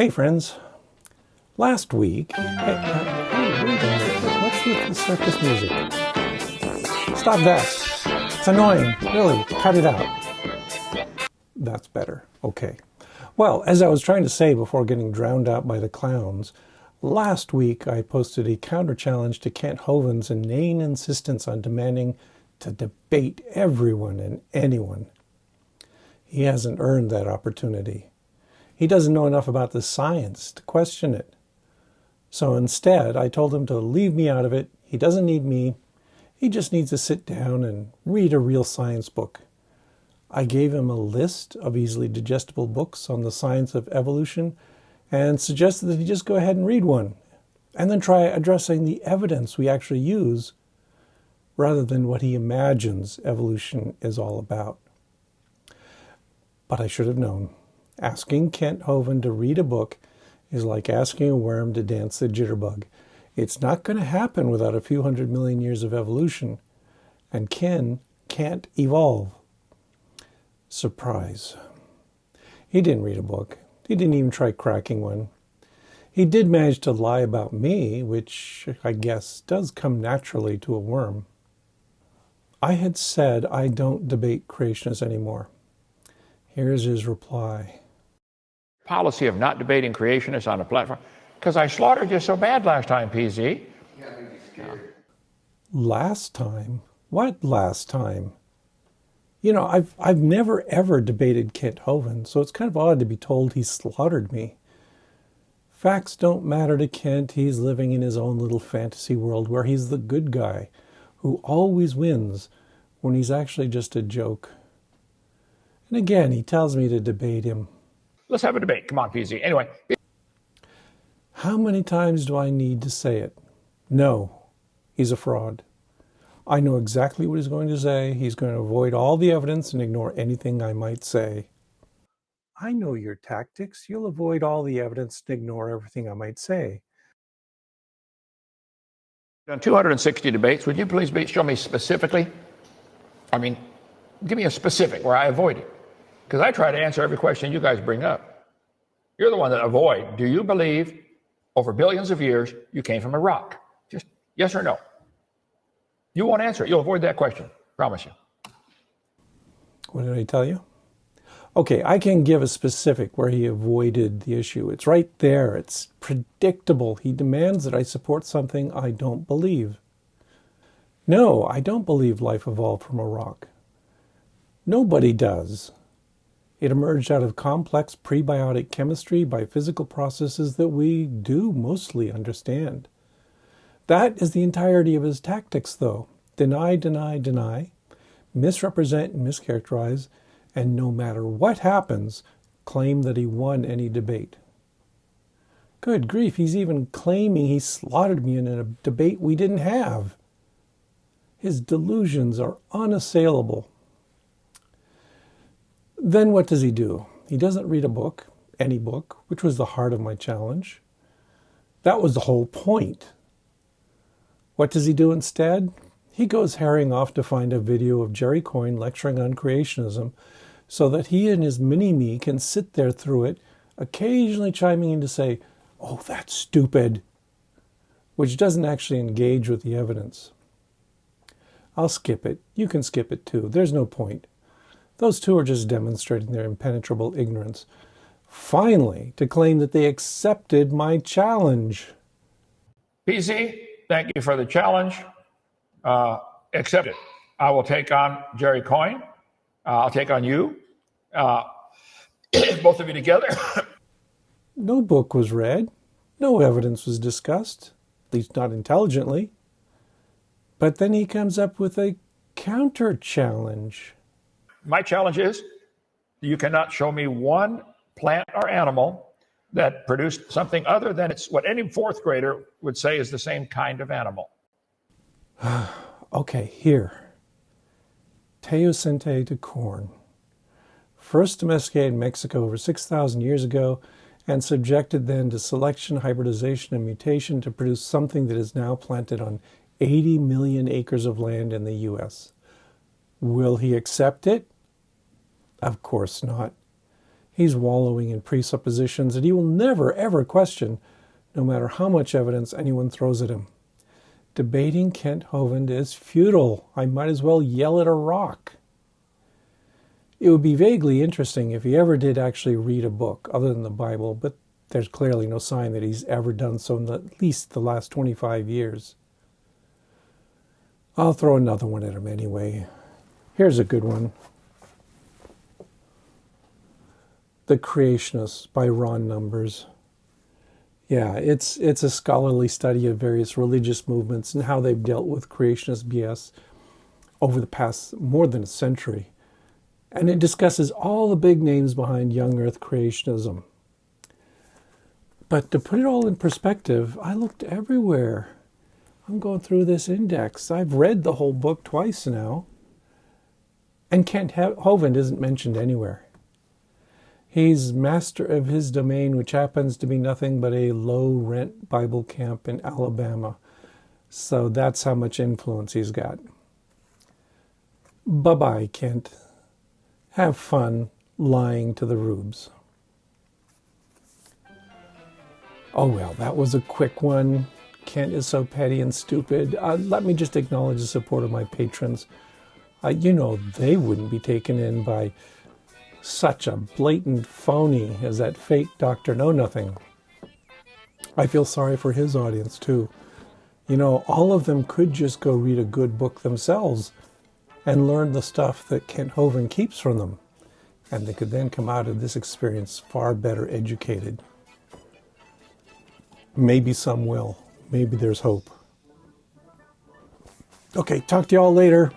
Hey friends, last week, hey, wait a minute, what's with the circus music? Stop that, it's annoying, really, cut it out. That's better, okay. Well, as I was trying to say before getting drowned out by the clowns, last week I posted a counter challenge to Kent Hovind's inane insistence on demanding to debate everyone and anyone. He hasn't earned that opportunity. He doesn't know enough about the science to question it. So instead, I told him to leave me out of it. He doesn't need me. He just needs to sit down and read a real science book. I gave him a list of easily digestible books on the science of evolution and suggested that he just go ahead and read one and then try addressing the evidence we actually use rather than what he imagines evolution is all about. But I should have known. Asking Kent Hovind to read a book is like asking a worm to dance the jitterbug. It's not going to happen without a few 100 million years of evolution. And Ken can't evolve. Surprise. He didn't read a book. He didn't even try cracking one. He did manage to lie about me, which I guess does come naturally to a worm. I had said I don't debate creationists anymore. Here's his reply. Policy of not debating creationists on a platform, because I slaughtered you so bad last time, PZ. Yeah, I'd be scared. Last time? What last time? You know, I've never ever debated Kent Hovind, so it's kind of odd to be told he slaughtered me. Facts don't matter to Kent. He's living in his own little fantasy world where he's the good guy who always wins when he's actually just a joke. And again, he tells me to debate him. Let's have a debate. Come on, PZ. Anyway. How many times do I need to say it? No, he's a fraud. I know exactly what he's going to say. He's going to avoid all the evidence and ignore anything I might say. I know your tactics. You'll avoid all the evidence and ignore everything I might say. Done 260 debates. Would you please show me specifically? Give me a specific where I avoid it. Because I try to answer every question you guys bring up. You're the one that avoid. Do you believe over billions of years you came from a rock? Just yes or no. You won't answer it. You'll avoid that question. Promise you. What did I tell you? Okay, I can give a specific where he avoided the issue. It's right there. It's predictable. He demands that I support something I don't believe. No, I don't believe life evolved from a rock. Nobody does. It emerged out of complex prebiotic chemistry by physical processes that we do mostly understand. That is the entirety of his tactics, though. Deny, deny, deny, misrepresent and mischaracterize, and no matter what happens, claim that he won any debate. Good grief, he's even claiming he slaughtered me in a debate we didn't have. His delusions are unassailable. Then what does he do? He doesn't read a book, any book, which was the heart of my challenge. That was the whole point. What does he do instead? He goes herring off to find a video of Jerry Coyne lecturing on creationism so that he and his mini-me can sit there through it, occasionally chiming in to say, "Oh, that's stupid," which doesn't actually engage with the evidence. I'll skip it. You can skip it too. There's no point. Those two are just demonstrating their impenetrable ignorance. Finally, to claim that they accepted my challenge. PZ, thank you for the challenge. Accept it. I will take on Jerry Coyne. I'll take on you. Both of you together. No book was read. No evidence was discussed, at least not intelligently. But then he comes up with a counter-challenge. My challenge is, you cannot show me one plant or animal that produced something other than it's what any fourth grader would say is the same kind of animal. Okay, here. Teosinte to corn. First domesticated in Mexico over 6,000 years ago and subjected then to selection, hybridization, and mutation to produce something that is now planted on 80 million acres of land in the U.S. Will he accept it? Of course not. He's wallowing in presuppositions that he will never, ever question, no matter how much evidence anyone throws at him. Debating Kent Hovind is futile. I might as well yell at a rock. It would be vaguely interesting if he ever did actually read a book other than the Bible, but there's clearly no sign that he's ever done so in at least the last 25 years. I'll throw another one at him anyway. Here's a good one. The Creationists by Ron Numbers. Yeah, it's a scholarly study of various religious movements and how they've dealt with creationist BS over the past more than a century. And it discusses all the big names behind young earth creationism. But to put it all in perspective, I looked everywhere. I'm going through this index. I've read the whole book twice now. And Kent Hovind isn't mentioned anywhere. He's master of his domain, which happens to be nothing but a low-rent Bible camp in Alabama. So that's how much influence he's got. Bye-bye, Kent. Have fun lying to the rubes. Oh, well, that was a quick one. Kent is so petty and stupid. Let me just acknowledge the support of my patrons. You know they wouldn't be taken in by such a blatant phony as that fake Dr. Know-Nothing. I feel sorry for his audience, too. You know, all of them could just go read a good book themselves and learn the stuff that Kent Hovind keeps from them. And they could then come out of this experience far better educated. Maybe some will. Maybe there's hope. Okay, talk to y'all later.